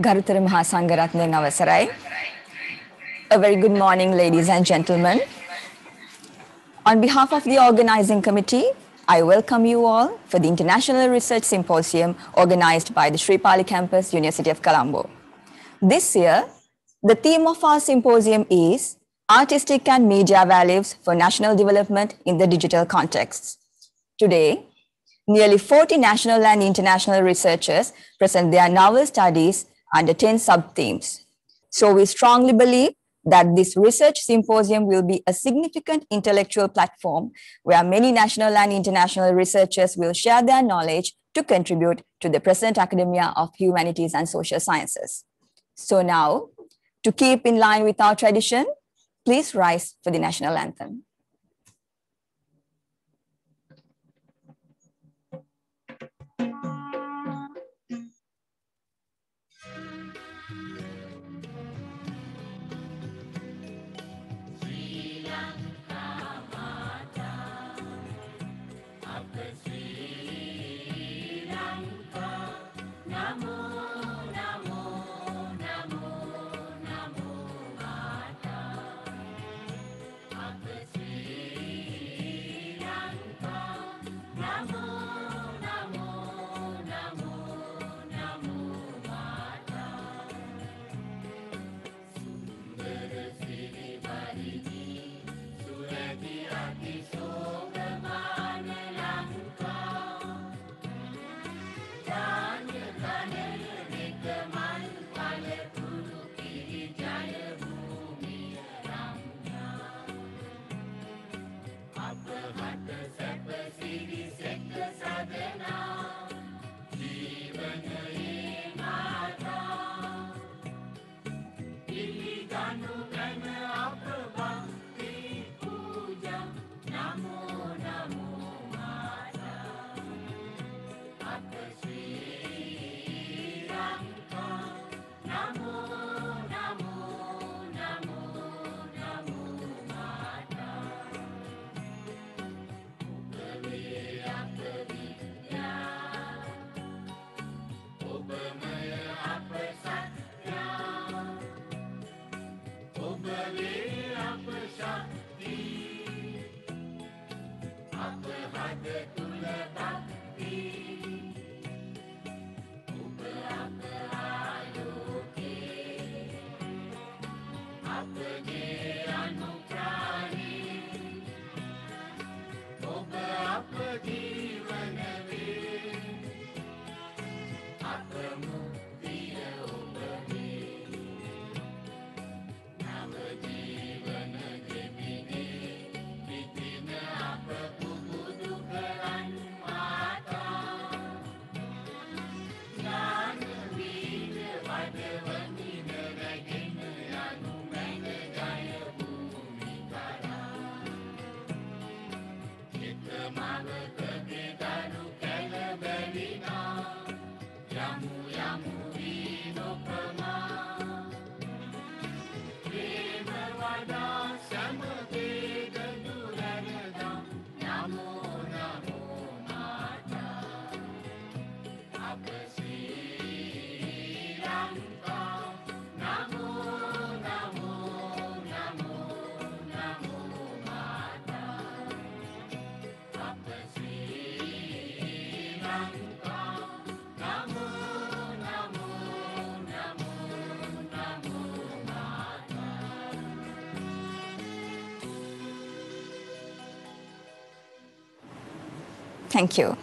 Garuthara Mahasangaratne Avasarai. A very good morning, ladies and gentlemen. On behalf of the organizing committee, I welcome you all for the International Research Symposium organized by the Sri Pali Campus, University of Colombo. This year, the theme of our symposium is Artistic and Media Values for National Development in the Digital Context. Today, nearly 40 national and international researchers present their novel studies under 10 sub-themes. So we strongly believe that this research symposium will be a significant intellectual platform where many national and international researchers will share their knowledge to contribute to the present academia of humanities and social sciences. So now, to keep in line with our tradition, please rise for the national anthem. Thank you.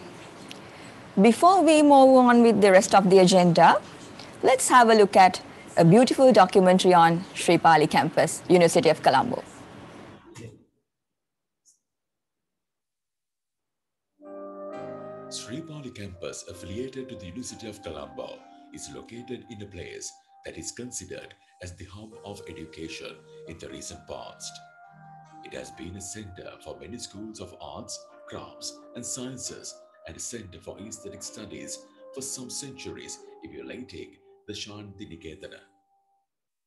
Before we move on with the rest of the agenda, let's have a look at a beautiful documentary on Sri Pali Campus, University of Colombo. Sri Pali Campus, affiliated to the University of Colombo, is located in a place that is considered as the hub of education in the recent past. It has been a center for many schools of arts, crafts, and sciences, and a center for aesthetic studies for some centuries, emulating the Shantiniketan.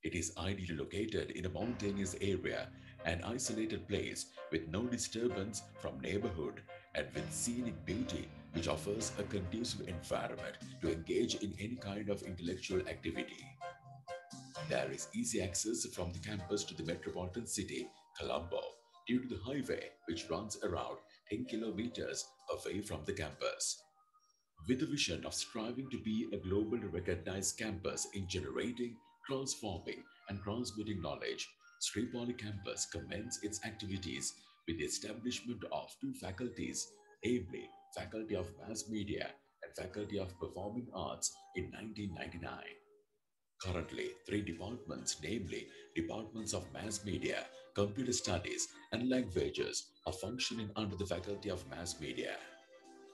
It is ideally located in a mountainous area, an isolated place with no disturbance from neighborhood and with scenic beauty which offers a conducive environment to engage in any kind of intellectual activity. There is easy access from the campus to the metropolitan city, Colombo, due to the highway which runs around 10 kilometers away from the campus. With the vision of striving to be a globally recognized campus in generating, transforming, and transmitting knowledge, Sri Pali campus commenced its activities with the establishment of two faculties, namely Faculty of Mass Media and Faculty of Performing Arts in 1999. Currently, three departments, namely Departments of Mass Media, Computer Studies, and Languages, are functioning under the Faculty of Mass Media.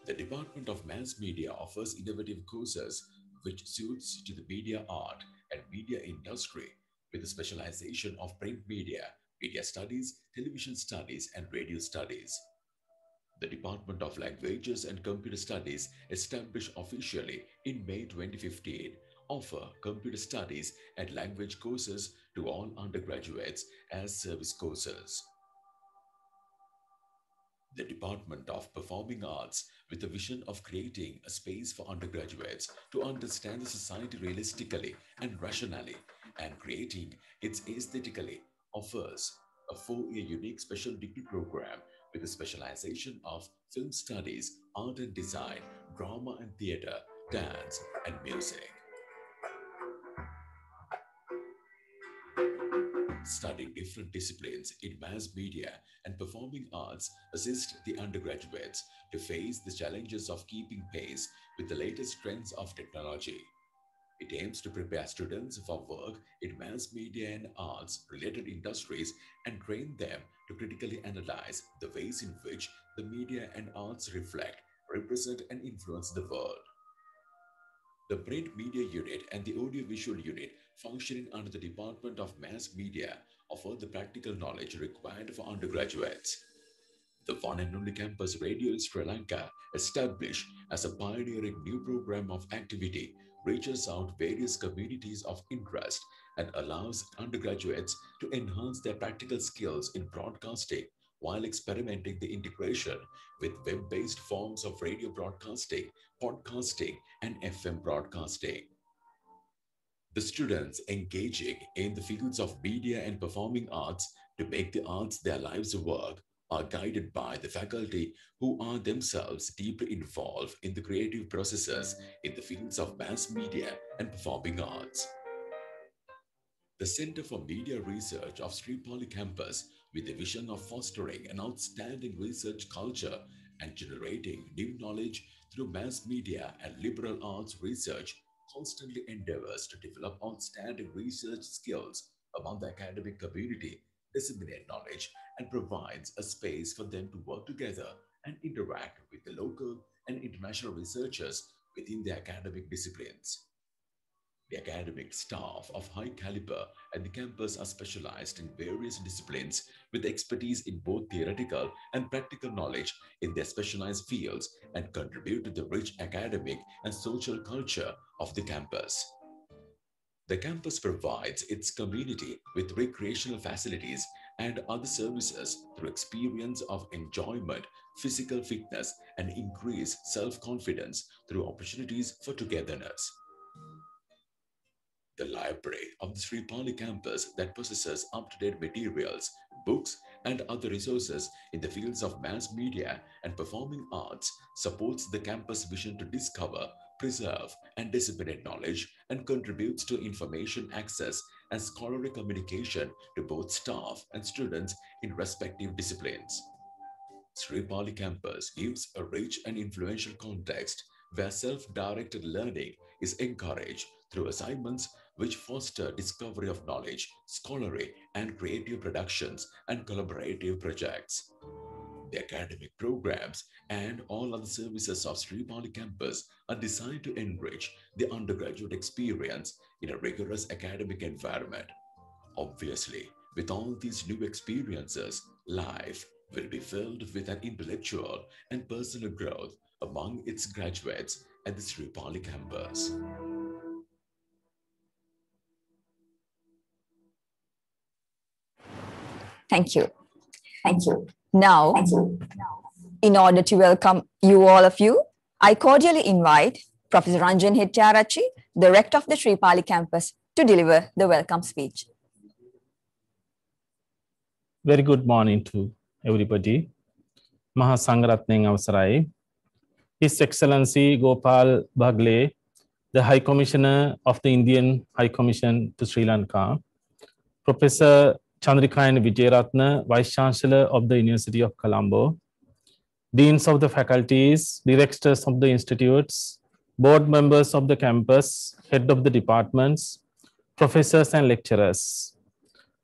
The Department of Mass Media offers innovative courses which suits to the media art and media industry with a specialization of print media, media studies, television studies, and radio studies. The Department of Languages and Computer Studies, established officially in May 2015, offer computer studies and language courses to all undergraduates as service courses. The Department of Performing Arts, with the vision of creating a space for undergraduates to understand the society realistically and rationally, and creating it aesthetically, offers a 4-year unique special degree program with a specialization of film studies, art and design, drama and theater, dance, and music. Studying different disciplines in mass media and performing arts assist the undergraduates to face the challenges of keeping pace with the latest trends of technology. It aims to prepare students for work in mass media and arts related industries and train them to critically analyze the ways in which the media and arts reflect, represent, and influence the world. The print media unit and the audiovisual unit, functioning under the Department of Mass Media, offer the practical knowledge required for undergraduates. The one and only campus Radio in Sri Lanka, established as a pioneering new program of activity, reaches out various communities of interest and allows undergraduates to enhance their practical skills in broadcasting while experimenting the integration with web-based forms of radio broadcasting, podcasting, and FM broadcasting. The students engaging in the fields of media and performing arts to make the arts their life's work are guided by the faculty who are themselves deeply involved in the creative processes in the fields of mass media and performing arts. The Center for Media Research of Sri Pali campus, with the vision of fostering an outstanding research culture and generating new knowledge through mass media and liberal arts research, constantly endeavors to develop outstanding research skills among the academic community, disseminate knowledge, and provides a space for them to work together and interact with the local and international researchers within the academic disciplines. The academic staff of high caliber at the campus are specialized in various disciplines with expertise in both theoretical and practical knowledge in their specialized fields and contribute to the rich academic and social culture of the campus. The campus provides its community with recreational facilities and other services through experience of enjoyment, physical fitness, and increased self-confidence through opportunities for togetherness. The library of the Sri Pali campus that possesses up-to-date materials, books, and other resources in the fields of mass media and performing arts supports the campus vision to discover, preserve, and disseminate knowledge and contributes to information access and scholarly communication to both staff and students in respective disciplines. Sri Pali campus gives a rich and influential context where self-directed learning is encouraged through assignments which foster discovery of knowledge, scholarly and creative productions, and collaborative projects. The academic programs and all other services of Sri Pali campus are designed to enrich the undergraduate experience in a rigorous academic environment. Obviously, with all these new experiences, life will be filled with an intellectual and personal growth among its graduates at the Sri Pali campus. Thank you. Thank you. Now, Thank you. in order to welcome you all of you, I cordially invite Professor Ranjan Hettiarachchi, the rector of the Sri Pali campus, to deliver the welcome speech. Very good morning to everybody. Maha Sangharatneng Avasarai. His Excellency Gopal Bhagle, the High Commissioner of the Indian High Commission to Sri Lanka, Professor Chandrikayan Vijayaratna, Vice Chancellor of the University of Colombo, Deans of the faculties, directors of the institutes, board members of the campus, head of the departments, professors and lecturers,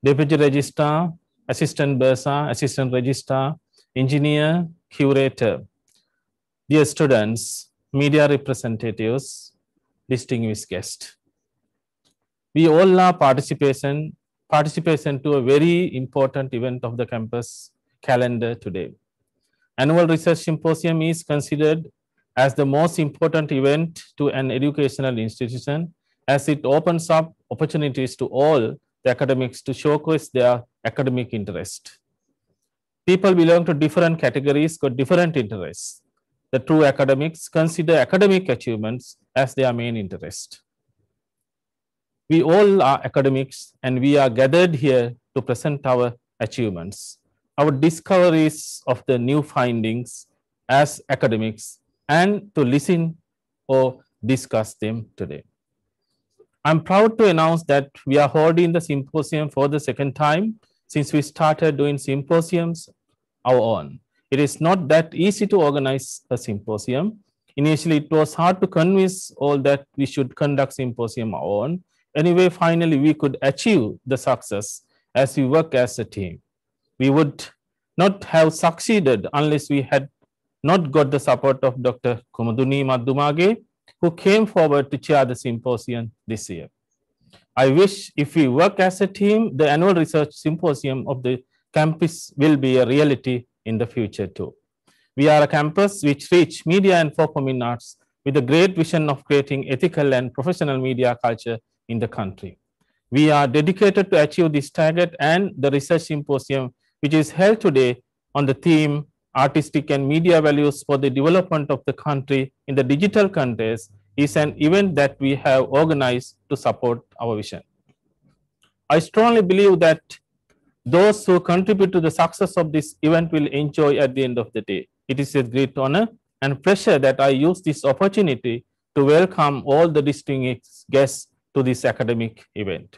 Deputy Registrar, Assistant Bursar, Assistant Registrar, Engineer, Curator, dear students, media representatives, distinguished guests. We all are participation to a very important event of the campus calendar today. Annual Research Symposium is considered as the most important event to an educational institution as it opens up opportunities to all the academics to showcase their academic interest. People belong to different categories, got different interests. The true academics consider academic achievements as their main interest. We all are academics and we are gathered here to present our achievements, our discoveries of the new findings as academics, and to listen or discuss them today. I'm proud to announce that we are holding the symposium for the second time since we started doing symposiums our own. It is not that easy to organize a symposium. Initially, it was hard to convince all that we should conduct symposium our own. Anyway, finally, we could achieve the success as we work as a team. We would not have succeeded unless we had not got the support of Dr. Kumaduni Madumage, who came forward to chair the symposium this year. I wish if we work as a team, the annual research symposium of the campus will be a reality in the future too. We are a campus which reach media and performing arts with a great vision of creating ethical and professional media culture in the country. We are dedicated to achieve this target, and the research symposium, which is held today on the theme Artistic and Media Values for the Development of the Country in the Digital Context, is an event that we have organized to support our vision. I strongly believe that those who contribute to the success of this event will enjoy at the end of the day. It is a great honor and pleasure that I use this opportunity to welcome all the distinguished guests to this academic event.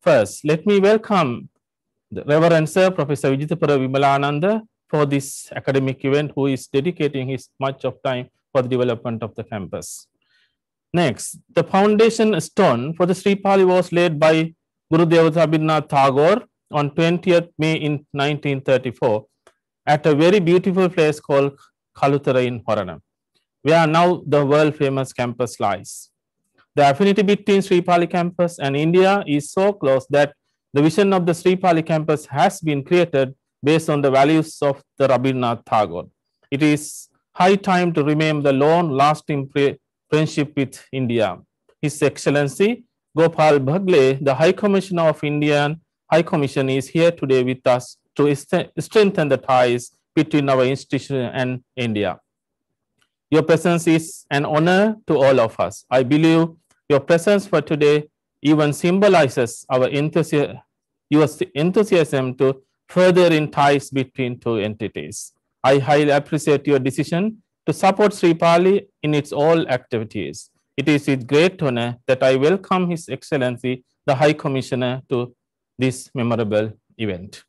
First, let me welcome the Reverend Sir Professor Vijitapura Vimalananda for this academic event, who is dedicating his much of time for the development of the campus. Next, the foundation stone for the Sri Pali was laid by Gurudev Rabindranath Tagore on 20th May in 1934 at a very beautiful place called Kalutara in Horana, where now the world famous campus lies. The affinity between Sri Pali campus and India is so close that the vision of the Sri Pali campus has been created based on the values of the Rabindranath Tagore. It is high time to remember the long-lasting friendship with India. His Excellency Gopal Bhagle, the High Commissioner of Indian High Commission, is here today with us to strengthen the ties between our institution and India. Your presence is an honor to all of us. I believe your presence for today even symbolizes our enthusiasm to further in ties between two entities. I highly appreciate your decision to support Sri Pali in its all activities. It is with great honor that I welcome His Excellency, the High Commissioner, to this memorable event.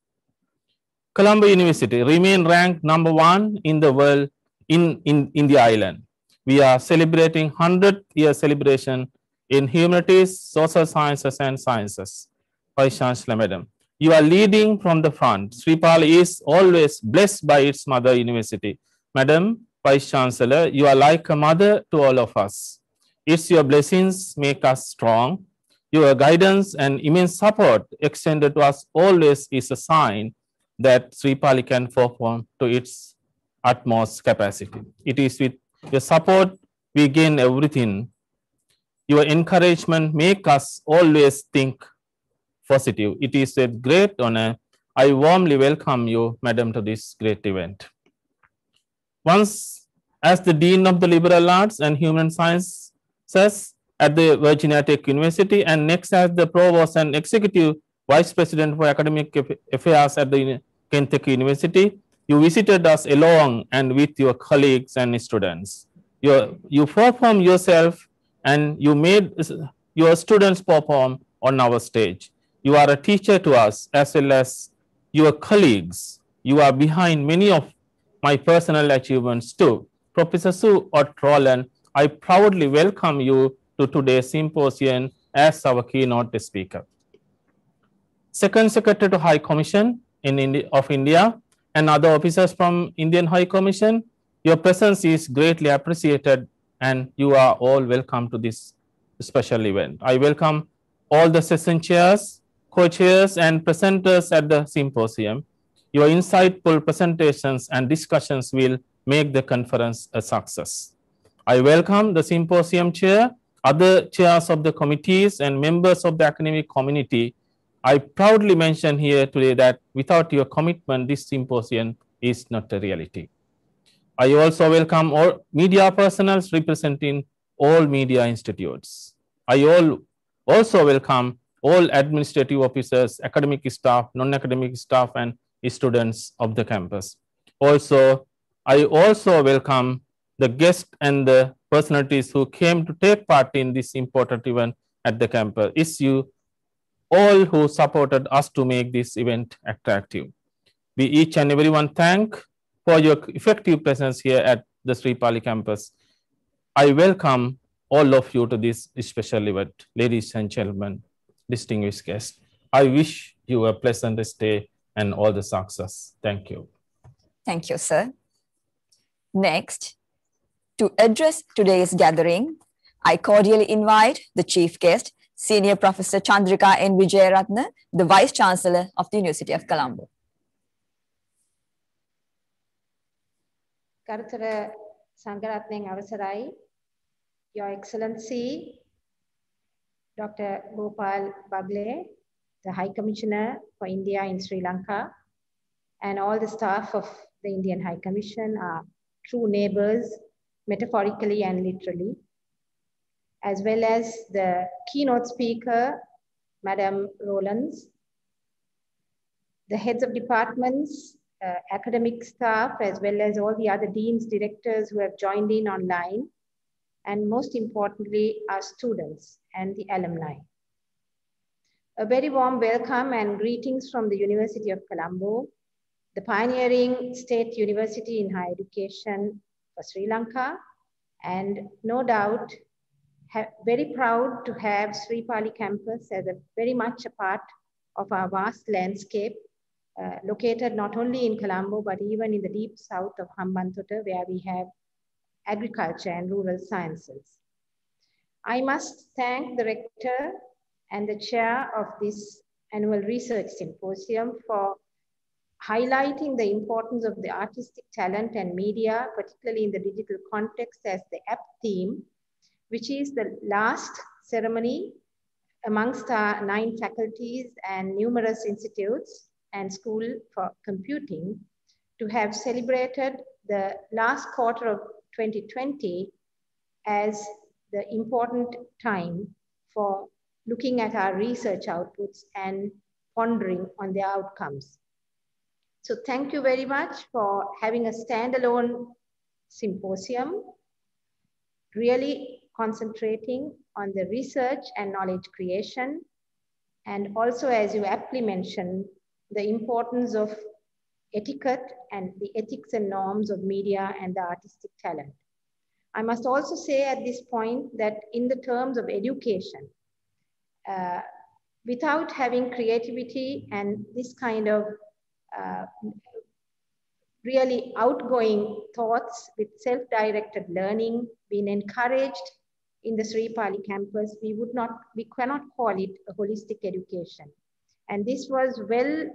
Colombo University remains ranked #1 in the world in the island. We are celebrating 100th year celebration in humanities, social sciences, and sciences. Vice Chancellor, Madam, you are leading from the front. Sri Pali is always blessed by its mother university. Madam Vice Chancellor, you are like a mother to all of us. It's your blessings make us strong. Your guidance and immense support extended to us always is a sign that Sri Pali can perform to its utmost capacity. It is with your support we gain everything. Your encouragement make us always think positive. It is a great honor. I warmly welcome you, Madam, to this great event. Once As the Dean of the Liberal Arts and Human Sciences at the Virginia Tech University, and next as the Provost and Executive Vice President for Academic Affairs at the Kentucky University, you visited us along and with your colleagues and students. You performed yourself and you made your students perform on our stage. You are a teacher to us as well as your colleagues. You are behind many of my personal achievements too. Professor Sue Ott-Roland, I proudly welcome you to today's symposium as our keynote speaker. Second Secretary to High Commission of India and other officers from Indian High Commission, your presence is greatly appreciated and you are all welcome to this special event. I welcome all the session chairs, co-chairs and presenters at the symposium. Your insightful presentations and discussions will make the conference a success. I welcome the symposium chair, other chairs of the committees and members of the academic community. I proudly mention here today that without your commitment, this symposium is not a reality. I also welcome all media personnel representing all media institutes. I also welcome all administrative officers, academic staff, non-academic staff, and students of the campus. I also welcome the guests and the personalities who came to take part in this important event at the campus. It's you all who supported us to make this event attractive. We each and everyone thank for your effective presence here at the Sri Pali campus. I welcome all of you to this special event. Ladies and gentlemen, distinguished guests, I wish you a pleasant stay and all the success. Thank you. Thank you, sir. Next, to address today's gathering, I cordially invite the chief guest, Senior Professor Chandrika N. Wijayaratne, the Vice Chancellor of the University of Colombo. Karutara Sangaratneng Avasarai, Your Excellency, Dr. Gopal Bagle, the High Commissioner for India in Sri Lanka, and all the staff of the Indian High Commission are true neighbors, metaphorically and literally, as well as the keynote speaker, Madam Rowlands, the heads of departments, academic staff, as well as all the other deans, directors who have joined in online, and most importantly, our students and the alumni. A very warm welcome and greetings from the University of Colombo, the pioneering state university in higher education for Sri Lanka, and no doubt, very proud to have Sri Pali campus as a very much a part of our vast landscape, located not only in Colombo, but even in the deep south of Hambantota, where we have agriculture and rural sciences. I must thank the rector and the chair of this annual research symposium for highlighting the importance of the artistic talent and media, particularly in the digital context, as the apt theme, which is the last ceremony amongst our 9 faculties and numerous institutes and school for computing to have celebrated the last quarter of 2020 as the important time for looking at our research outputs and pondering on their outcomes. So thank you very much for having a standalone symposium, really concentrating on the research and knowledge creation, and also, as you aptly mentioned, the importance of etiquette and the ethics and norms of media and the artistic talent. I must also say at this point that in the terms of education, without having creativity and this kind of really outgoing thoughts with self-directed learning being encouraged in the Sri Pali campus, we cannot call it a holistic education. And this was well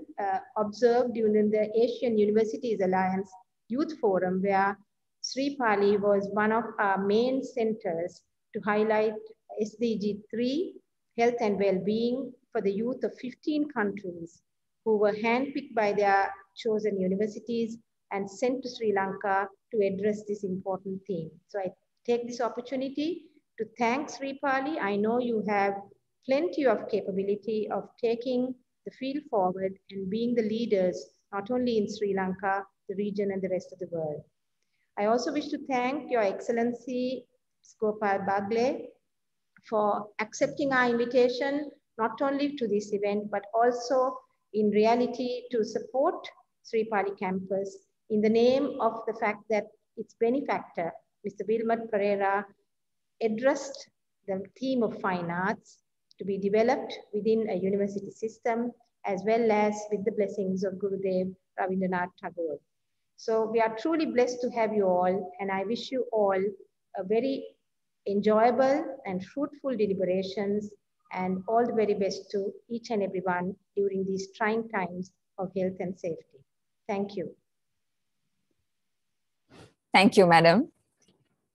observed during the Asian Universities Alliance Youth Forum, where Sri Pali was one of our main centers to highlight SDG 3, health and well-being for the youth of 15 countries who were handpicked by their chosen universities and sent to Sri Lanka to address this important theme. So I take this opportunity to thank Sri Pali. I know you have plenty of capability of taking the field forward and being the leaders, not only in Sri Lanka, the region and the rest of the world. I also wish to thank Your Excellency Gopal Bagle for accepting our invitation, not only to this event, but also in reality to support Sri Pali campus in the name of the fact that its benefactor, Mr. Wilmot Pereira, addressed the theme of fine arts to be developed within a university system, as well as with the blessings of Gurudev Rabindranath Tagore. So we are truly blessed to have you all, and I wish you all a very enjoyable and fruitful deliberations, and all the very best to each and everyone during these trying times of health and safety. Thank you. Thank you, Madam.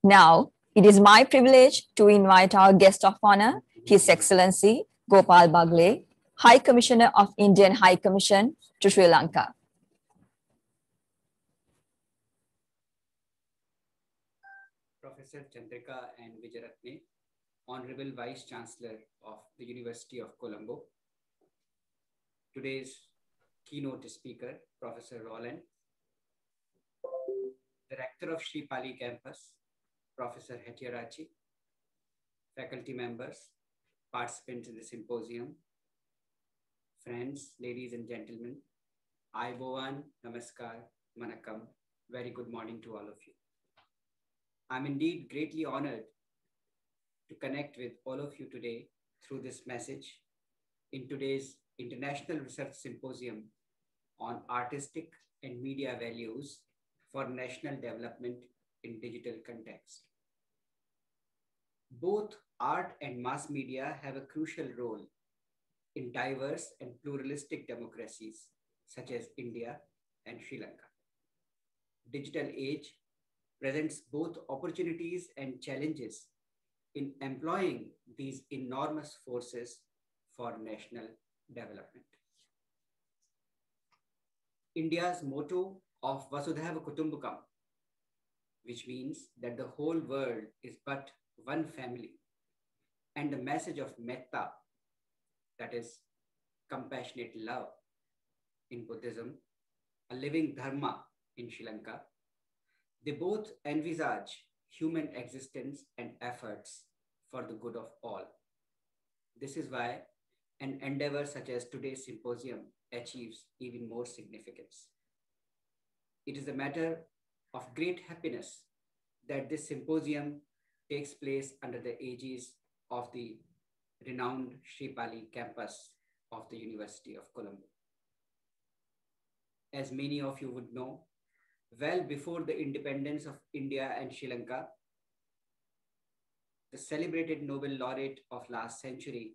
Now, it is my privilege to invite our guest of honor, His Excellency Gopal Bagle, High Commissioner of Indian High Commission to Sri Lanka. Professor Chandrika and Vijayaratne, Honorable Vice Chancellor of the University of Colombo, today's keynote speaker, Professor Roland, Director of Sri Pali Campus, Professor Hettiarachi, faculty members, participants in the symposium, friends, ladies and gentlemen, Aibovan, Namaskar, Manakam, very good morning to all of you. I'm indeed greatly honored to connect with all of you today through this message in today's International Research Symposium on Artistic and Media Values for National Development in Digital Context. Both art and mass media have a crucial role in diverse and pluralistic democracies such as India and Sri Lanka. Digital age presents both opportunities and challenges in employing these enormous forces for national development. India's motto of Vasudhaiva Kutumbakam, which means that the whole world is but one family, and the message of metta, that is compassionate love in Buddhism, a living dharma in Sri Lanka, they both envisage human existence and efforts for the good of all. This is why an endeavor such as today's symposium achieves even more significance. It is a matter of great happiness that this symposium takes place under the aegis of the renowned Sri Pali campus of the University of Colombo. As many of you would know, well before the independence of India and Sri Lanka, the celebrated Nobel laureate of last century,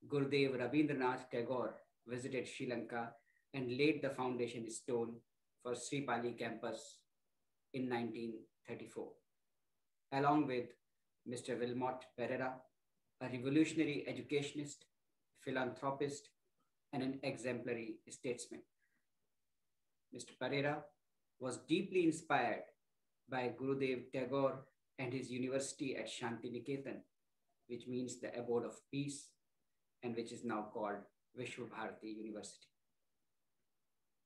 Gurudev Rabindranath Tagore, visited Sri Lanka and laid the foundation stone for Sri Pali campus in 1934, along with Mr. Wilmot Pereira, a revolutionary educationist, philanthropist, and an exemplary statesman. Mr. Pereira was deeply inspired by Gurudev Tagore and his university at Shantiniketan, which means the abode of peace, and which is now called Vishwabharati University.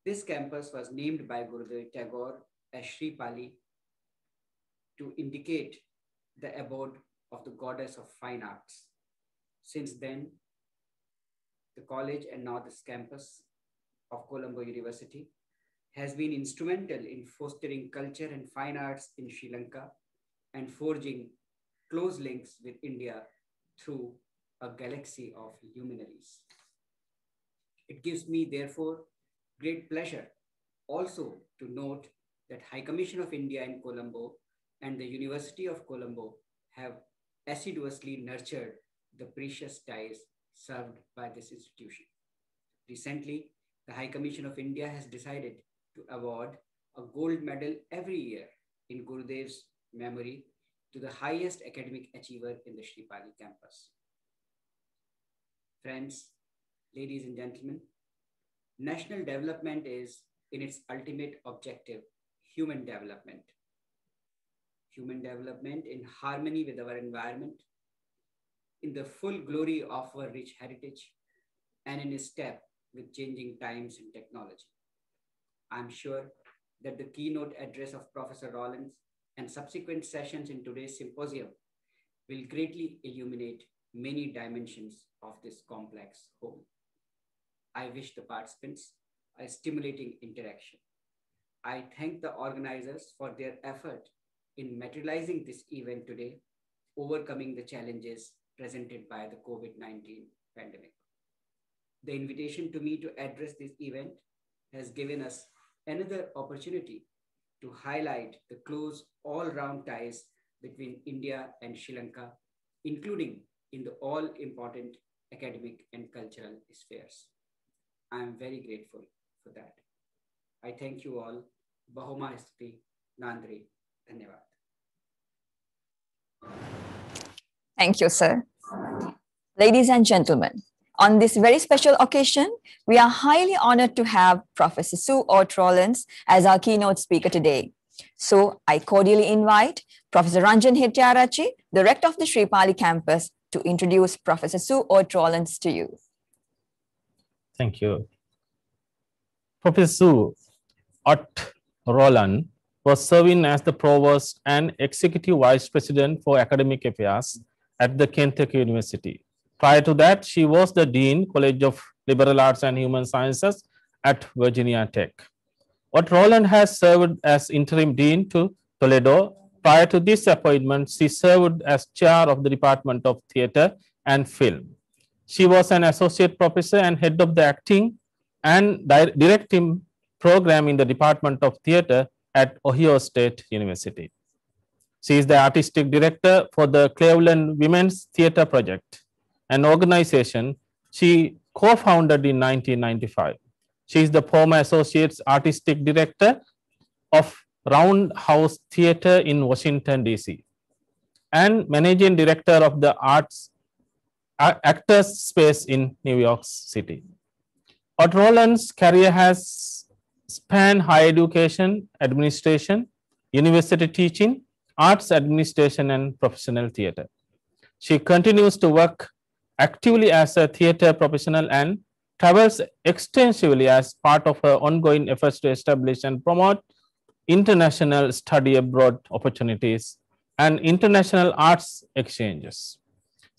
This campus was named by Gurudev Tagore as Sri Pali to indicate the abode of the goddess of fine arts. Since then, the college and now this campus of Colombo University has been instrumental in fostering culture and fine arts in Sri Lanka and forging close links with India through a galaxy of luminaries. It gives me, therefore, great pleasure also to note that High Commission of India in Colombo and the University of Colombo have assiduously nurtured the precious ties served by this institution. Recently, the High Commission of India has decided to award a gold medal every year in Gurudev's memory to the highest academic achiever in the Sri Pali campus. Friends, ladies and gentlemen, national development is, in its ultimate objective, human development. Human development in harmony with our environment, in the full glory of our rich heritage, and in step with changing times and technology. I'm sure that the keynote address of Professor Rollins and subsequent sessions in today's symposium will greatly illuminate many dimensions of this complex whole. I wish the participants a stimulating interaction. I thank the organizers for their effort in materializing this event today, overcoming the challenges presented by the COVID-19 pandemic. The invitation to me to address this event has given us another opportunity to highlight the close all-round ties between India and Sri Lanka, including in the all-important academic and cultural spheres. I am very grateful for that. I thank you all. Bahoma Stuti, Nandri, Dhanyavad. Thank you, sir. Ladies and gentlemen, on this very special occasion, we are highly honored to have Professor Sue Ott-Rollins as our keynote speaker today. So I cordially invite Professor Ranjan Hettiarachchi, the rector of the Sri Pali campus, to introduce Professor Sue Ott-Rollins to you. Thank you. Professor Sue Ott-Rollins was serving as the Provost and Executive Vice President for Academic Affairs at the Kentucky University. Prior to that, she was the Dean, College of Liberal Arts and Human Sciences at Virginia Tech. Ott-Rollins has served as Interim Dean to Toledo. Prior to this appointment, she served as Chair of the Department of Theatre and Film. She was an Associate Professor and Head of the Acting and Directing Program in the Department of Theatre at Ohio State University. She is the Artistic Director for the Cleveland Women's Theatre Project, an organization she co-founded in 1995. She is the former Associate Artistic Director of Roundhouse Theatre in Washington, D.C. and Managing Director of the Actors Space in New York City. Ott-Rollins' career has spanned higher education, administration, university teaching, arts administration, and professional theatre. She continues to work actively as a theatre professional and travels extensively as part of her ongoing efforts to establish and promote international study abroad opportunities and international arts exchanges.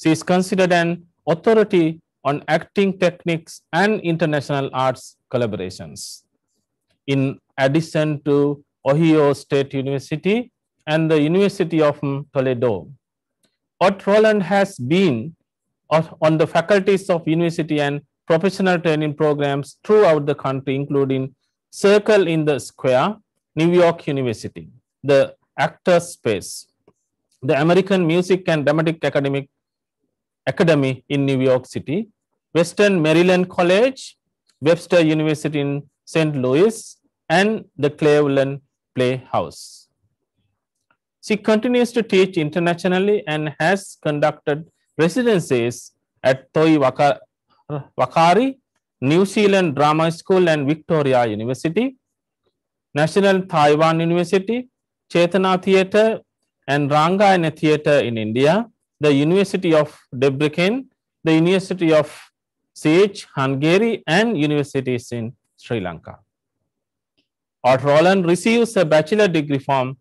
She is considered an authority on acting techniques and international arts collaborations. In addition to Ohio State University and the University of Toledo, Ott-Rollins has been on the faculties of university and professional training programs throughout the country, including Circle in the Square, New York University, the Actors Space, the American Music and Dramatic Academy in New York City, Western Maryland College, Webster University in St. Louis, and the Cleveland Playhouse. She continues to teach internationally and has conducted residencies at Toi Whakaari, New Zealand Drama School and Victoria University, National Taiwan University, Chetana Theatre and Rangayana Theatre in India, the University of Debrecen, the University of Sage, Hungary, and universities in Sri Lanka. Ott-Rollins receives a bachelor degree from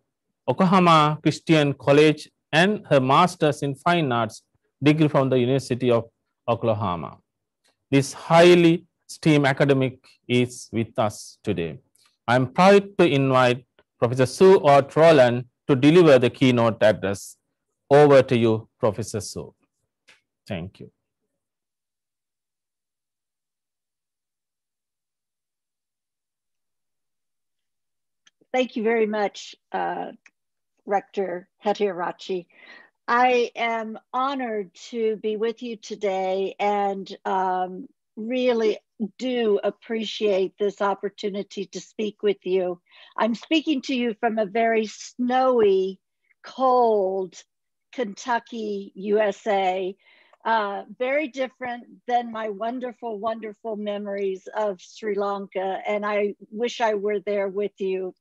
Oklahoma Christian College and her master's in fine arts degree from the University of Oklahoma. This highly esteemed academic is with us today. I am proud to invite Professor Sue Ott-Rollins to deliver the keynote address. Over to you, Professor Sue. Thank you. Thank you very much, Rector Hettiarachchi. I am honored to be with you today and really do appreciate this opportunity to speak with you. I'm speaking to you from a very snowy, cold Kentucky, USA. very different than my wonderful, wonderful memories of Sri Lanka. And I wish I were there with you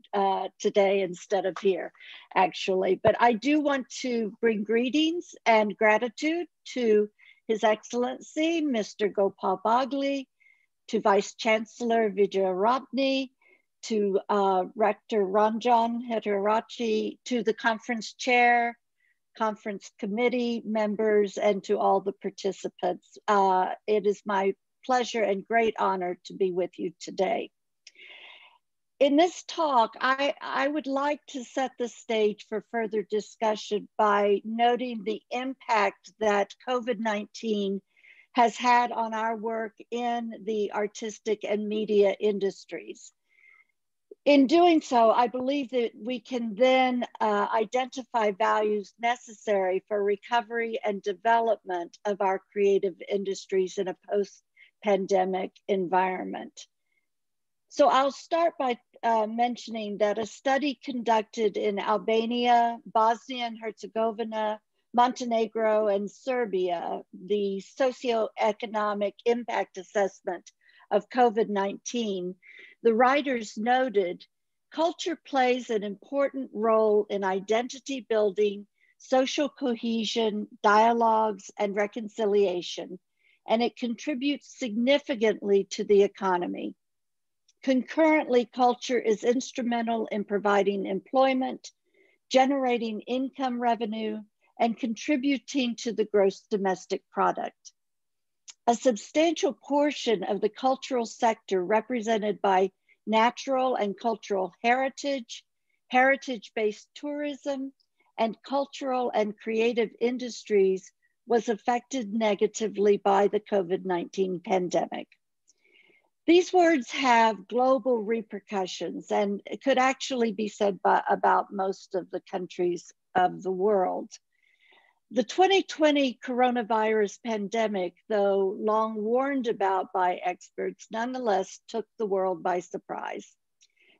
today instead of here, actually. But I do want to bring greetings and gratitude to His Excellency, Mr. Gopal Bagli, to Vice Chancellor Vijayarapni, to Rector Ranjan Hetirachi, to the conference chair, conference committee members, and to all the participants. It is my pleasure and great honor to be with you today. In this talk, I would like to set the stage for further discussion by noting the impact that COVID-19 has had on our work in the artistic and media industries. In doing so, I believe that we can then identify values necessary for recovery and development of our creative industries in a post-pandemic environment. So I'll start by mentioning that a study conducted in Albania, Bosnia and Herzegovina, Montenegro, and Serbia, the socioeconomic impact assessment of COVID-19, the writers noted, culture plays an important role in identity building, social cohesion, dialogues, and reconciliation, and it contributes significantly to the economy. Concurrently, culture is instrumental in providing employment, generating income revenue, and contributing to the gross domestic product. A substantial portion of the cultural sector represented by natural and cultural heritage, heritage-based tourism, and cultural and creative industries was affected negatively by the COVID-19 pandemic. These words have global repercussions and could actually be said about most of the countries of the world. The 2020 coronavirus pandemic, though long warned about by experts, nonetheless took the world by surprise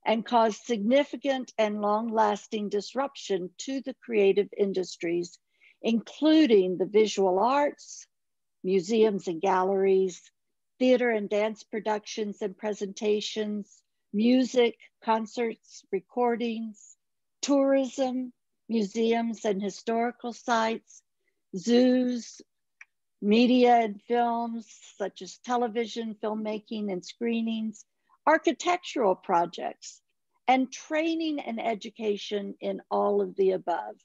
and caused significant and long-lasting disruption to the creative industries, including the visual arts, museums and galleries, theater and dance productions and presentations, music, concerts, recordings, tourism, museums and historical sites, zoos, media and films such as television, filmmaking and screenings, architectural projects, and training and education in all of the above.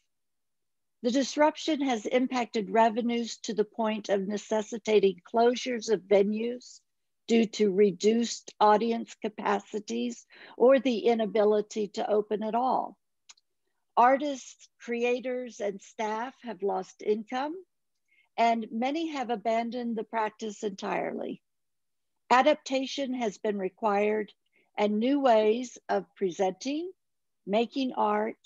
The disruption has impacted revenues to the point of necessitating closures of venues due to reduced audience capacities or the inability to open at all. Artists, creators, and staff have lost income, and many have abandoned the practice entirely. Adaptation has been required, and new ways of presenting, making art,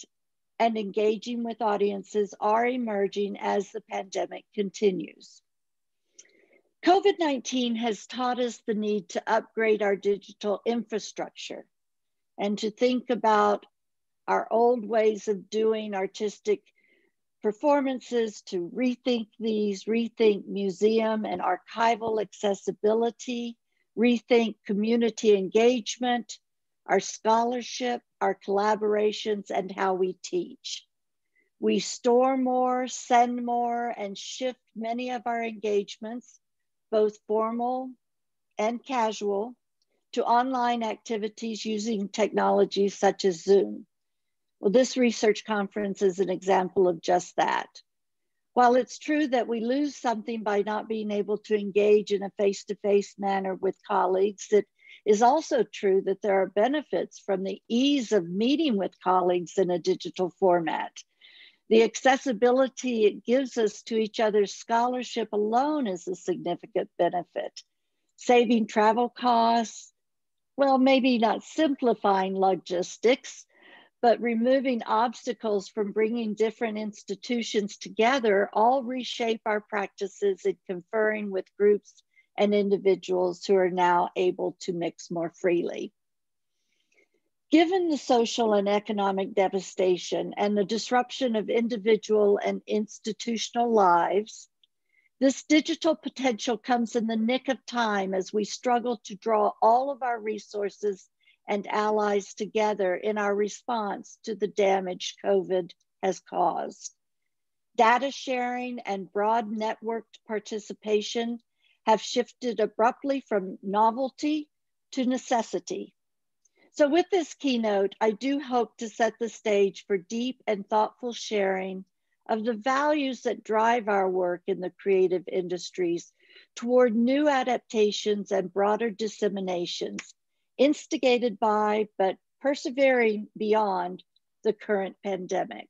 and engaging with audiences are emerging as the pandemic continues. COVID-19 has taught us the need to upgrade our digital infrastructure and to think about our old ways of doing artistic performances, to rethink these, rethink museum and archival accessibility, rethink community engagement, our scholarship, our collaborations, and how we teach. We store more, send more, and shift many of our engagements, both formal and casual, to online activities using technologies such as Zoom. Well, this research conference is an example of just that. While it's true that we lose something by not being able to engage in a face-to-face manner with colleagues, it is also true that there are benefits from the ease of meeting with colleagues in a digital format. The accessibility it gives us to each other's scholarship alone is a significant benefit. Saving travel costs, well, maybe not simplifying logistics, but removing obstacles from bringing different institutions together all reshape our practices in conferring with groups and individuals who are now able to mix more freely. Given the social and economic devastation and the disruption of individual and institutional lives, This digital potential comes in the nick of time as we struggle to draw all of our resources and allies together in our response to the damage COVID has caused. Data sharing and broad networked participation have shifted abruptly from novelty to necessity. So with this keynote, I do hope to set the stage for deep and thoughtful sharing of the values that drive our work in the creative industries toward new adaptations and broader disseminations, instigated by, but persevering beyond the current pandemic.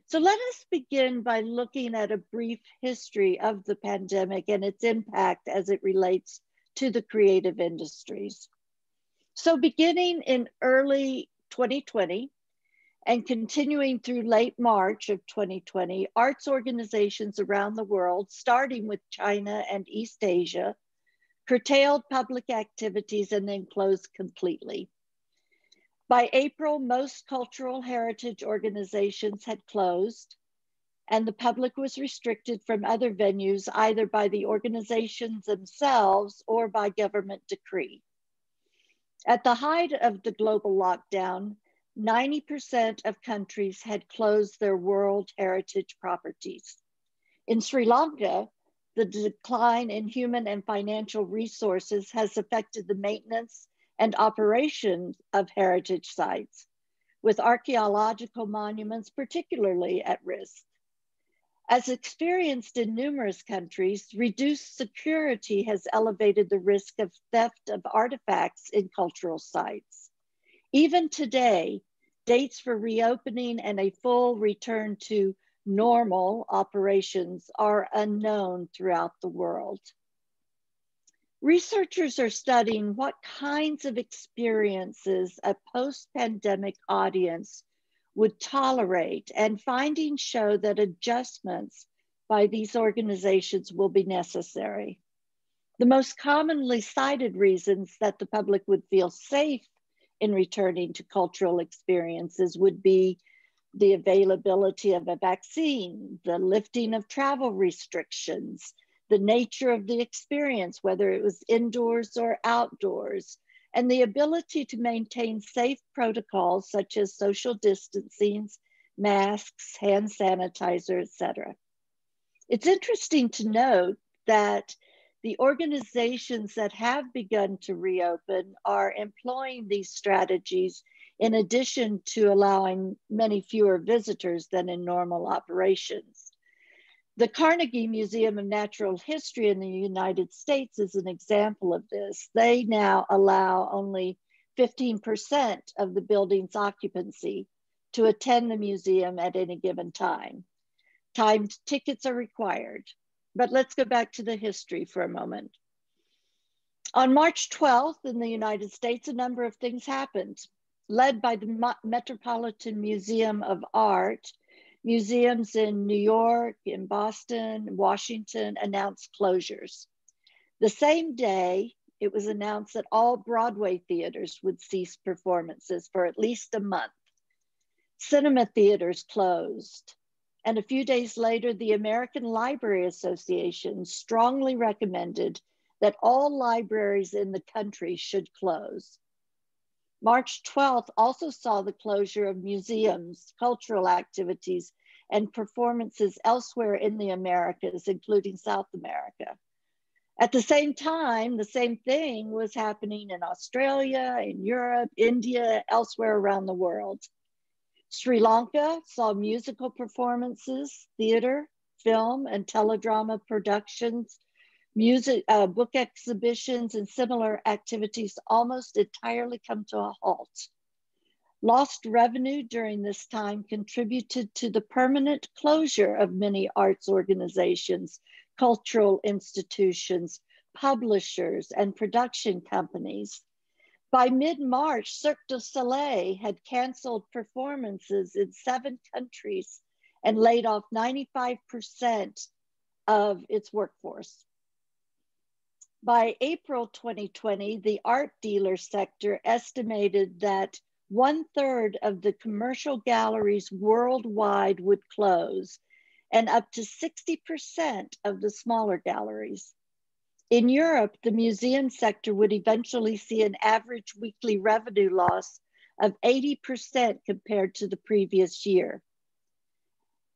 So let us begin by looking at a brief history of the pandemic and its impact as it relates to the creative industries. So beginning in early 2020 and continuing through late March of 2020, arts organizations around the world, starting with China and East Asia, curtailed public activities and then closed completely. By April, most cultural heritage organizations had closed, and the public was restricted from other venues either by the organizations themselves or by government decree. At the height of the global lockdown, 90% of countries had closed their World Heritage properties. In Sri Lanka, the decline in human and financial resources has affected the maintenance and operation of heritage sites, with archaeological monuments particularly at risk. As experienced in numerous countries, reduced security has elevated the risk of theft of artifacts in cultural sites. Even today, dates for reopening and a full return to normal operations are unknown throughout the world. Researchers are studying what kinds of experiences a post-pandemic audience would tolerate, and findings show that adjustments by these organizations will be necessary. The most commonly cited reasons that the public would feel safe in returning to cultural experiences would be the availability of a vaccine, the lifting of travel restrictions, the nature of the experience, whether it was indoors or outdoors, and the ability to maintain safe protocols such as social distancing, masks, hand sanitizer, etc. It's interesting to note that the organizations that have begun to reopen are employing these strategies in addition to allowing many fewer visitors than in normal operations. The Carnegie Museum of Natural History in the United States is an example of this. They now allow only 15% of the building's occupancy to attend the museum at any given time. Timed tickets are required. But let's go back to the history for a moment. On March 12th in the United States, a number of things happened. Led by the Metropolitan Museum of Art, museums in New York, in Boston, Washington announced closures. The same day, it was announced that all Broadway theaters would cease performances for at least a month. Cinema theaters closed. And a few days later, the American Library Association strongly recommended that all libraries in the country should close. March 12th also saw the closure of museums, cultural activities, and performances elsewhere in the Americas, including South America. At the same time, the same thing was happening in Australia, in Europe, India, elsewhere around the world. Sri Lanka saw musical performances, theater, film, and teledrama productions, music, book exhibitions, and similar activities almost entirely come to a halt. Lost revenue during this time contributed to the permanent closure of many arts organizations, cultural institutions, publishers, and production companies. By mid-March, Cirque du Soleil had canceled performances in 7 countries and laid off 95% of its workforce. By April 2020, the art dealer sector estimated that 1/3 of the commercial galleries worldwide would close, and up to 60% of the smaller galleries. In Europe, the museum sector would eventually see an average weekly revenue loss of 80% compared to the previous year.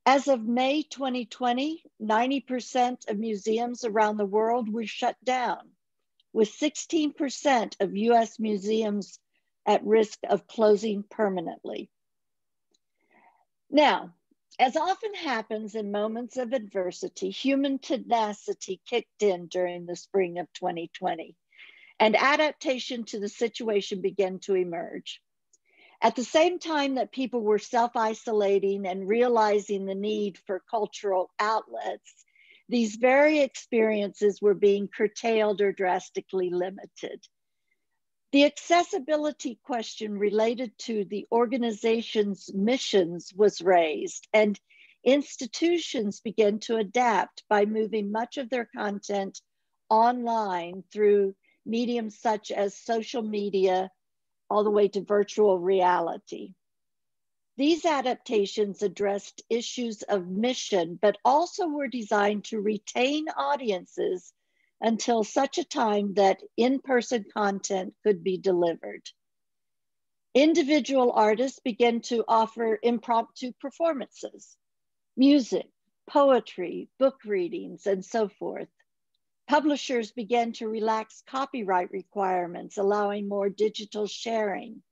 As of May 2020, 90% of museums around the world were shut down, with 16% of US museums at risk of closing permanently. Now, as often happens in moments of adversity, human tenacity kicked in during the spring of 2020, and adaptation to the situation began to emerge. At the same time that people were self-isolating and realizing the need for cultural outlets, these very experiences were being curtailed or drastically limited. The accessibility question related to the organization's missions was raised, and institutions began to adapt by moving much of their content online through mediums such as social media, all the way to virtual reality. These adaptations addressed issues of mission, but also were designed to retain audiences until such a time that in-person content could be delivered. Individual artists began to offer impromptu performances, music, poetry, book readings, and so forth. Publishers began to relax copyright requirements, allowing more digital sharing.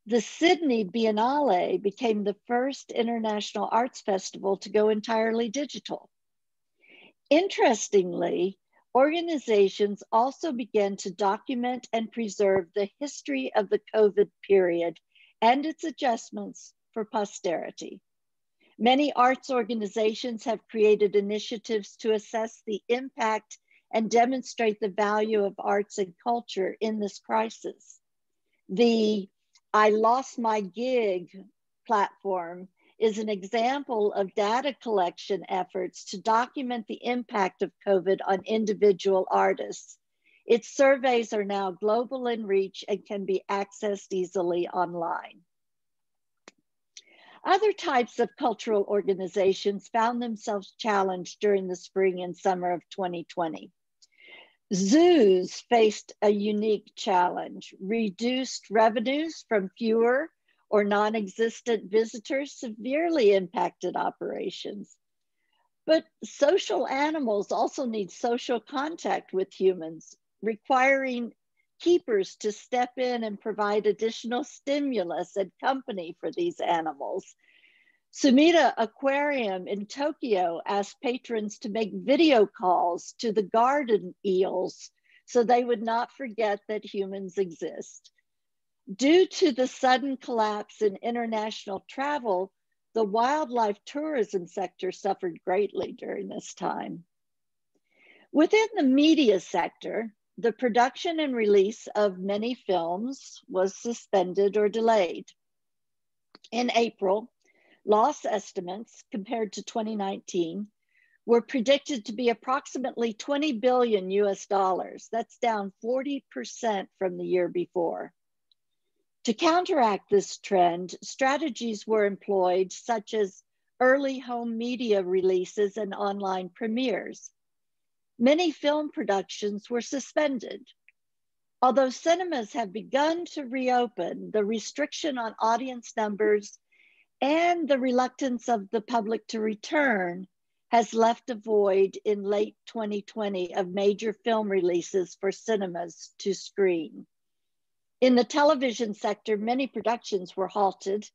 The Sydney Biennale became the first international arts festival to go entirely digital. Interestingly, organizations also began to document and preserve the history of the COVID period and its adjustments for posterity. Many arts organizations have created initiatives to assess the impact and demonstrate the value of arts and culture in this crisis. The I Lost My Gig platform is an example of data collection efforts to document the impact of COVID on individual artists. Its surveys are now global in reach and can be accessed easily online. Other types of cultural organizations found themselves challenged during the spring and summer of 2020. Zoos faced a unique challenge. Reduced revenues from fewer or non-existent visitors severely impacted operations. But social animals also need social contact with humans, requiring keepers to step in and provide additional stimulus and company for these animals. Sumida Aquarium in Tokyo asked patrons to make video calls to the garden eels so they would not forget that humans exist. Due to the sudden collapse in international travel, the wildlife tourism sector suffered greatly during this time. Within the media sector, the production and release of many films was suspended or delayed. In April, loss estimates compared to 2019 were predicted to be approximately 20 billion US dollars. That's down 40% from the year before. To counteract this trend, strategies were employed, such as early home media releases and online premieres. Many film productions were suspended. Although cinemas have begun to reopen, the restriction on audience numbers and the reluctance of the public to return has left a void in late 2020 of major film releases for cinemas to screen. In the television sector, many productions were halted,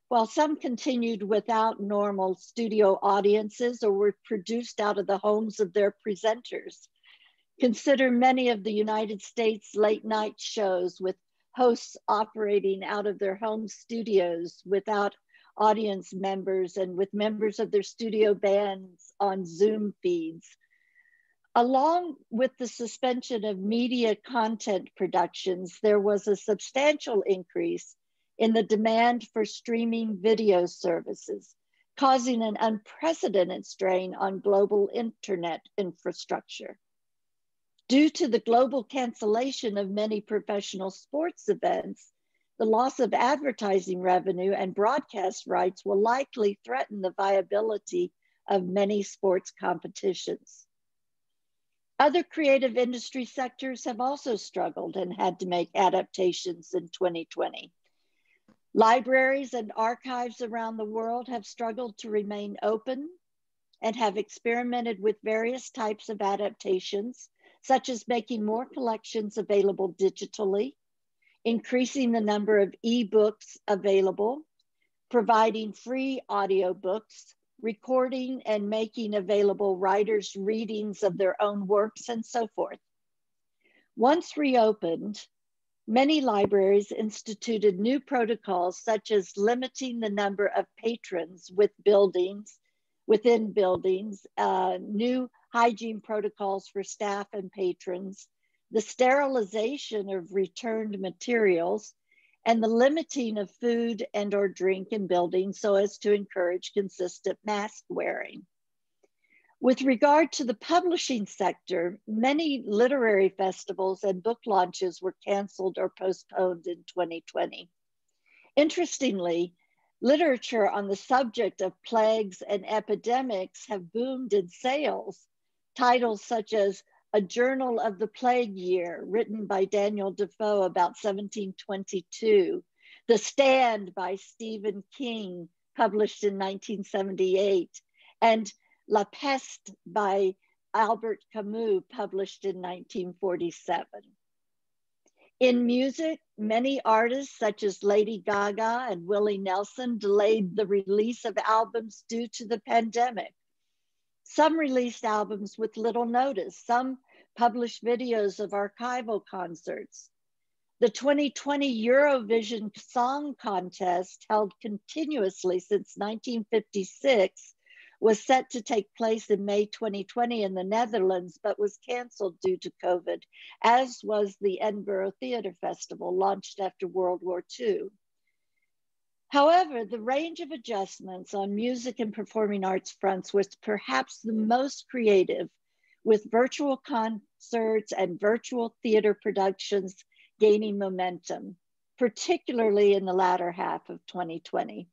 while some continued without normal studio audiences or were produced out of the homes of their presenters. Consider many of the United States late night shows with hosts operating out of their home studios without audience members and with members of their studio bands on Zoom feeds. Along with the suspension of media content productions, there was a substantial increase in the demand for streaming video services, causing an unprecedented strain on global internet infrastructure. Due to the global cancellation of many professional sports events, the loss of advertising revenue and broadcast rights will likely threaten the viability of many sports competitions. Other creative industry sectors have also struggled and had to make adaptations in 2020. Libraries and archives around the world have struggled to remain open and have experimented with various types of adaptations, such as making more collections available digitally, increasing the number of ebooks available, providing free audiobooks, recording and making available writers' readings of their own works, and so forth. Once reopened, many libraries instituted new protocols, such as limiting the number of patrons within buildings, new hygiene protocols for staff and patrons, the sterilization of returned materials, and the limiting of food and or drink in buildings so as to encourage consistent mask wearing. With regard to the publishing sector, many literary festivals and book launches were canceled or postponed in 2020. Interestingly, literature on the subject of plagues and epidemics have boomed in sales. Titles such as A Journal of the Plague Year, written by Daniel Defoe about 1722, The Stand by Stephen King, published in 1978, and La Peste by Albert Camus, published in 1947. In music, many artists such as Lady Gaga and Willie Nelson delayed the release of albums due to the pandemic. Some released albums with little notice. Some published videos of archival concerts. The 2020 Eurovision Song Contest, held continuously since 1956, was set to take place in May 2020 in the Netherlands, but was canceled due to COVID, as was the Edinburgh Theatre Festival, launched after World War II. However, the range of adjustments on music and performing arts fronts was perhaps the most creative, with virtual concerts and virtual theater productions gaining momentum, particularly in the latter half of 2020.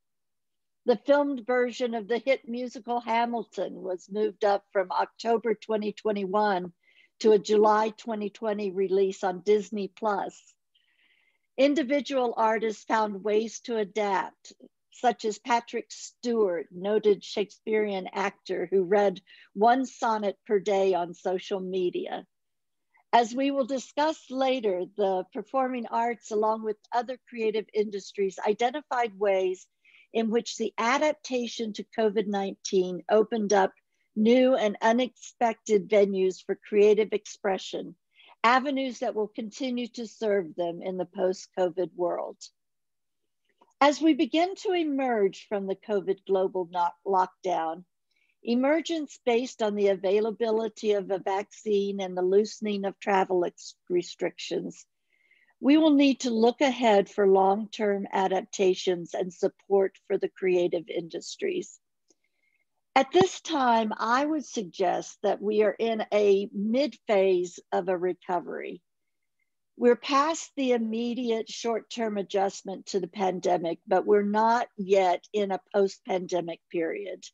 The filmed version of the hit musical Hamilton was moved up from October 2021 to a July 2020 release on Disney+. Individual artists found ways to adapt, such as Patrick Stewart, noted Shakespearean actor who read one sonnet per day on social media. As we will discuss later, the performing arts, along with other creative industries, identified ways in which the adaptation to COVID-19 opened up new and unexpected venues for creative expression, avenues that will continue to serve them in the post-COVID world. As we begin to emerge from the COVID global lockdown, emergence based on the availability of a vaccine and the loosening of travel restrictions, we will need to look ahead for long-term adaptations and support for the creative industries. At this time, I would suggest that we are in a mid-phase of a recovery. We're past the immediate short-term adjustment to the pandemic, but we're not yet in a post-pandemic period.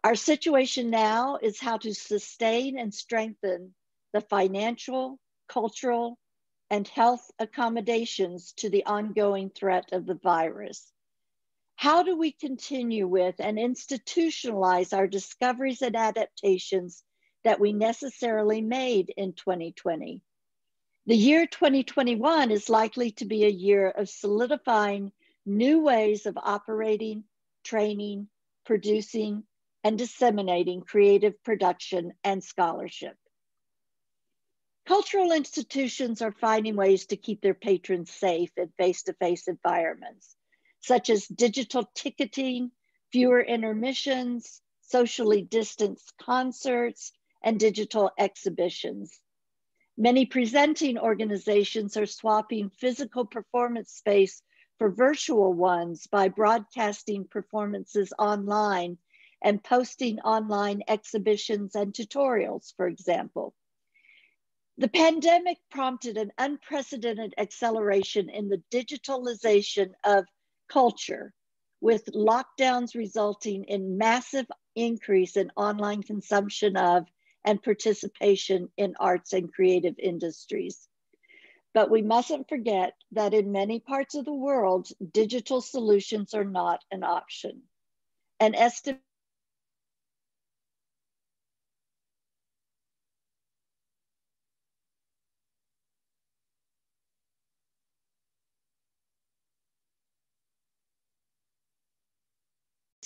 Our situation now is how to sustain and strengthen the financial, cultural, and health accommodations to the ongoing threat of the virus. How do we continue with and institutionalize our discoveries and adaptations that we necessarily made in 2020? The year 2021 is likely to be a year of solidifying new ways of operating, training, producing, and disseminating creative production and scholarship. Cultural institutions are finding ways to keep their patrons safe in face-to-face environments, such as digital ticketing, fewer intermissions, socially distanced concerts, and digital exhibitions. Many presenting organizations are swapping physical performance space for virtual ones by broadcasting performances online and posting online exhibitions and tutorials, for example. The pandemic prompted an unprecedented acceleration in the digitalization of culture, with lockdowns resulting in massive increase in online consumption of and participation in arts and creative industries. But we mustn't forget that in many parts of the world, digital solutions are not an option. An estimate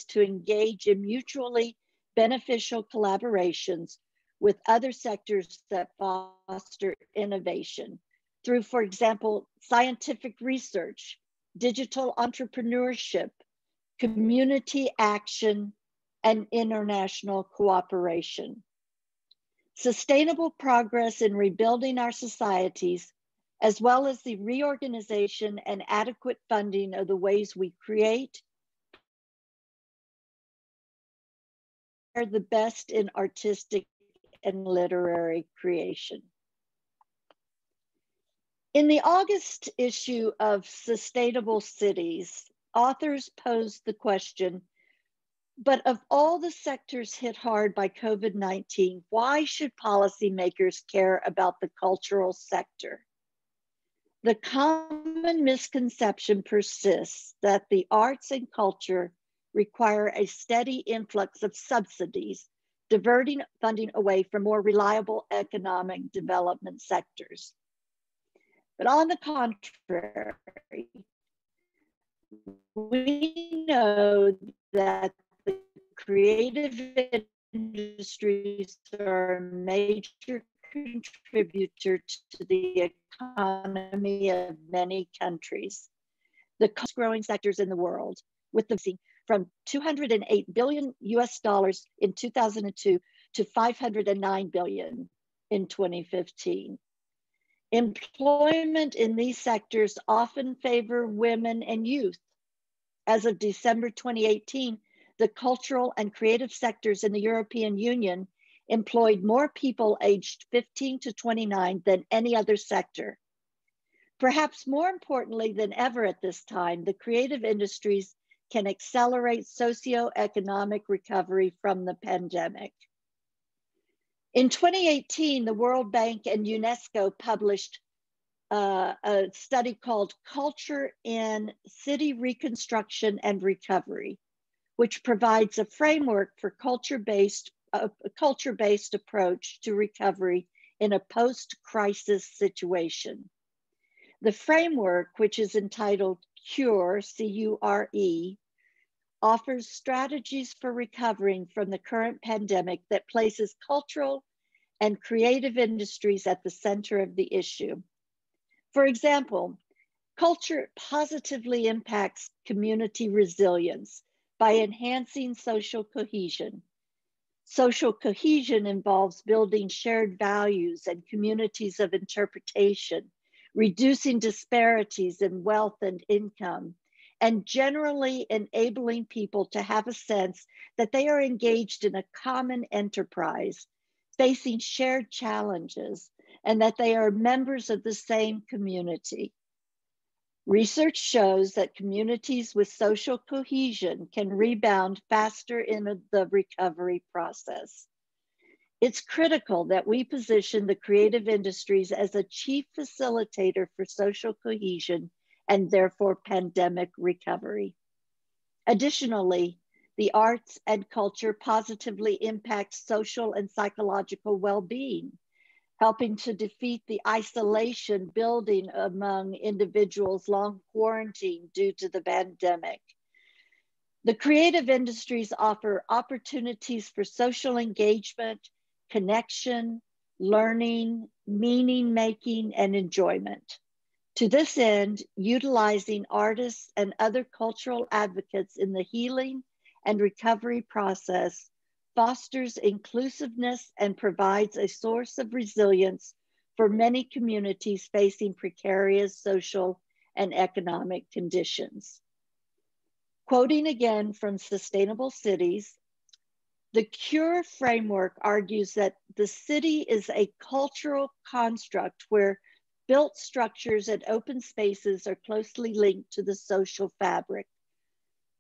to engage in mutually beneficial collaborations with other sectors that foster innovation through, for example, scientific research, digital entrepreneurship, community action, and international cooperation. Sustainable progress in rebuilding our societies, as well as the reorganization and adequate funding of the ways we create, are the best in artistic and literary creation. In the August issue of Sustainable Cities, authors posed the question, but of all the sectors hit hard by COVID-19, why should policymakers care about the cultural sector? The common misconception persists that the arts and culture require a steady influx of subsidies, diverting funding away from more reliable economic development sectors. But on the contrary, we know that the creative industries are a major contributor to the economy of many countries. The fastest growing sectors in the world, with the from $208 billion US in 2002 to $509 billion in 2015. Employment in these sectors often favor women and youth. As of December 2018, the cultural and creative sectors in the European Union employed more people aged 15 to 29 than any other sector. Perhaps more importantly than ever at this time, the creative industries can accelerate socioeconomic recovery from the pandemic. In 2018, the World Bank and UNESCO published a study called Culture in City Reconstruction and Recovery, which provides a framework for culture-based approach to recovery in a post-crisis situation. The framework, which is entitled CURE, C-U-R-E, offers strategies for recovering from the current pandemic that places cultural and creative industries at the center of the issue. For example, culture positively impacts community resilience by enhancing social cohesion. Social cohesion involves building shared values and communities of interpretation, reducing disparities in wealth and income, and generally enabling people to have a sense that they are engaged in a common enterprise, facing shared challenges, and that they are members of the same community. Research shows that communities with social cohesion can rebound faster in the recovery process. It's critical that we position the creative industries as a chief facilitator for social cohesion and therefore pandemic recovery. Additionally, the arts and culture positively impact social and psychological well-being, helping to defeat the isolation building among individuals long quarantined due to the pandemic. The creative industries offer opportunities for social engagement, connection, learning, meaning making, and enjoyment. To this end, utilizing artists and other cultural advocates in the healing and recovery process fosters inclusiveness and provides a source of resilience for many communities facing precarious social and economic conditions. Quoting again from Sustainable Cities, the CURE framework argues that the city is a cultural construct where built structures and open spaces are closely linked to the social fabric.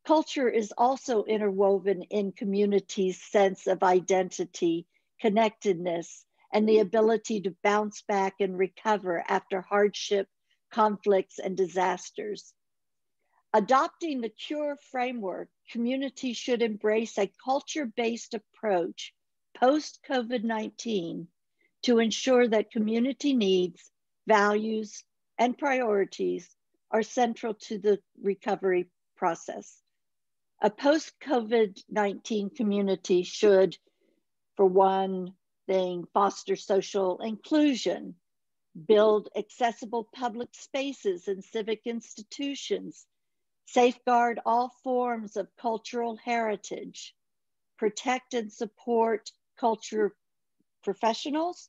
Culture is also interwoven in communities' sense of identity, connectedness, and the ability to bounce back and recover after hardship, conflicts, and disasters. Adopting the CURE framework, communities should embrace a culture-based approach post-COVID-19 to ensure that community needs, values, and priorities are central to the recovery process. A post-COVID-19 community should, for one thing, foster social inclusion, build accessible public spaces and civic institutions, safeguard all forms of cultural heritage, protect and support culture professionals,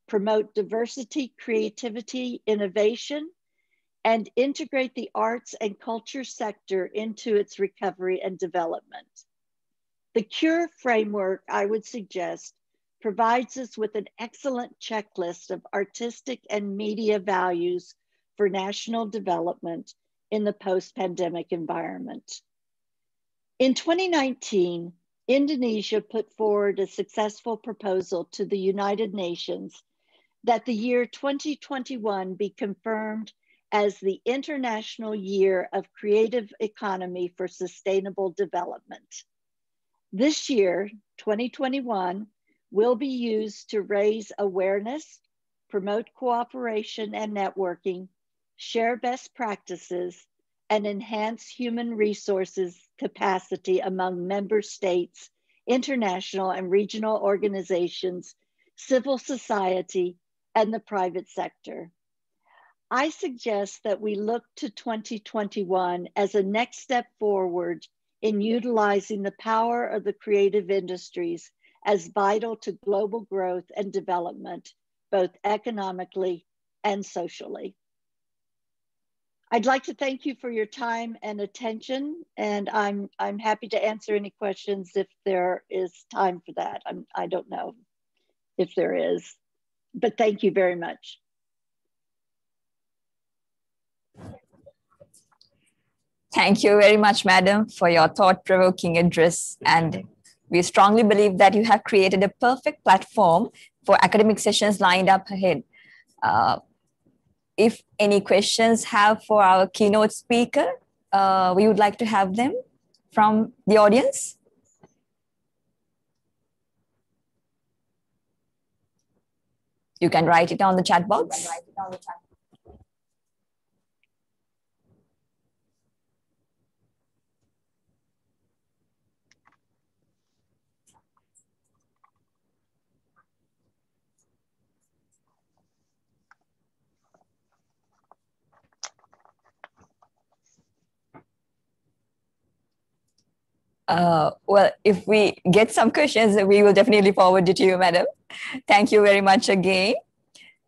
promote diversity, creativity, innovation, and integrate the arts and culture sector into its recovery and development. The CURE framework, I would suggest, provides us with an excellent checklist of artistic and media values for national development in the post-pandemic environment. In 2019, Indonesia put forward a successful proposal to the United Nations that the year 2021 be confirmed as the International Year of Creative Economy for Sustainable Development. This year, 2021, will be used to raise awareness, promote cooperation and networking, share best practices, and enhance human resources capacity among member states, international and regional organizations, civil society, and the private sector. I suggest that we look to 2021 as a next step forward in utilizing the power of the creative industries as vital to global growth and development, both economically and socially. I'd like to thank you for your time and attention, and I'm happy to answer any questions if there is time for that. I don't know if there is, but thank you very much. Thank you very much, Madam, for your thought-provoking address. And we strongly believe that you have created a perfect platform for academic sessions lined up ahead. If any questions have for our keynote speaker, we would like to have them from the audience. You can write it on the chat box. Well, if we get some questions, we will definitely forward it to you, Madam. Thank you very much again.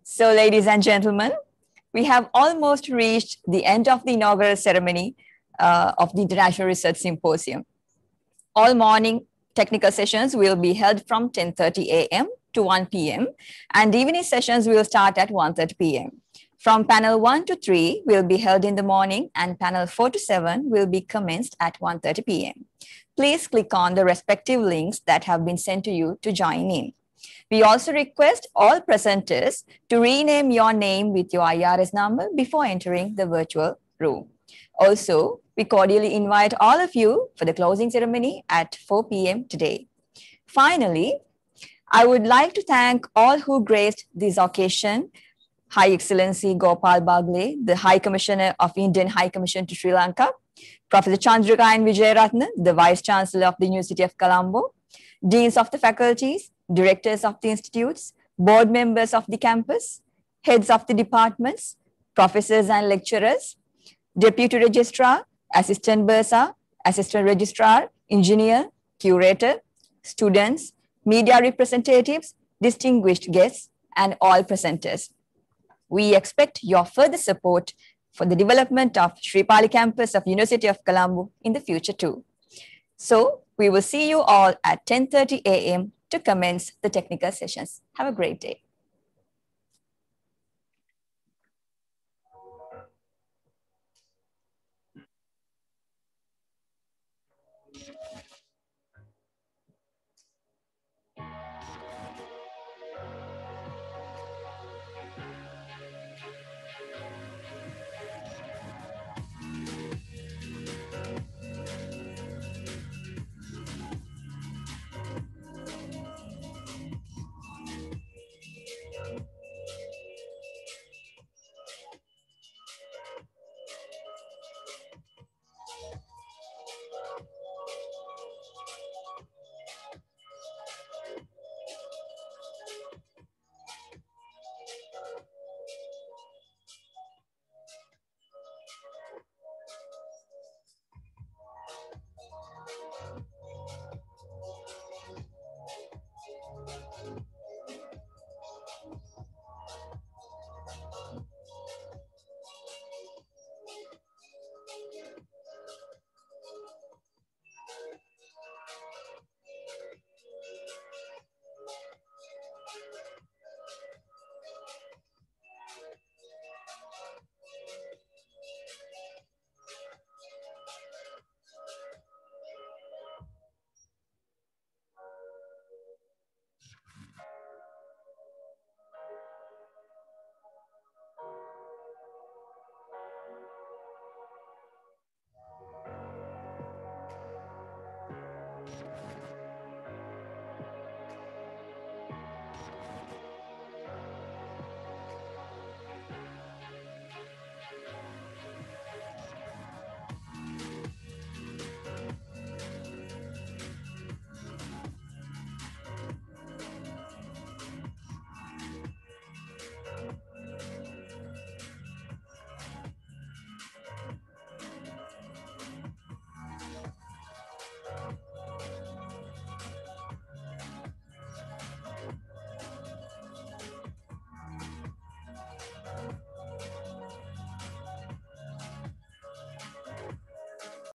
So, ladies and gentlemen, we have almost reached the end of the inaugural ceremony of the International Research Symposium. All morning technical sessions will be held from 10:30 a.m. to 1 p.m. and evening sessions will start at 1:30 p.m. From panel 1 to 3 will be held in the morning and panel 4 to 7 will be commenced at 1:30 p.m. Please click on the respective links that have been sent to you to join in. We also request all presenters to rename your name with your IRS number before entering the virtual room. Also, we cordially invite all of you for the closing ceremony at 4 p.m. today. Finally, I would like to thank all who graced this occasion. High Excellency Gopal Bagle, the High Commissioner of Indian High Commission to Sri Lanka, Professor Chandrika and Vijayaratne, the Vice Chancellor of the University of Colombo, Deans of the faculties, Directors of the institutes, Board members of the campus, Heads of the departments, Professors and lecturers, Deputy Registrar, Assistant Bursar, Assistant Registrar, Engineer, Curator, students, media representatives, distinguished guests, and all presenters. We expect your further support for the development of Sri Pali campus of University of Colombo in the future too. So we will see you all at 10:30 a.m. to commence the technical sessions. Have a great day.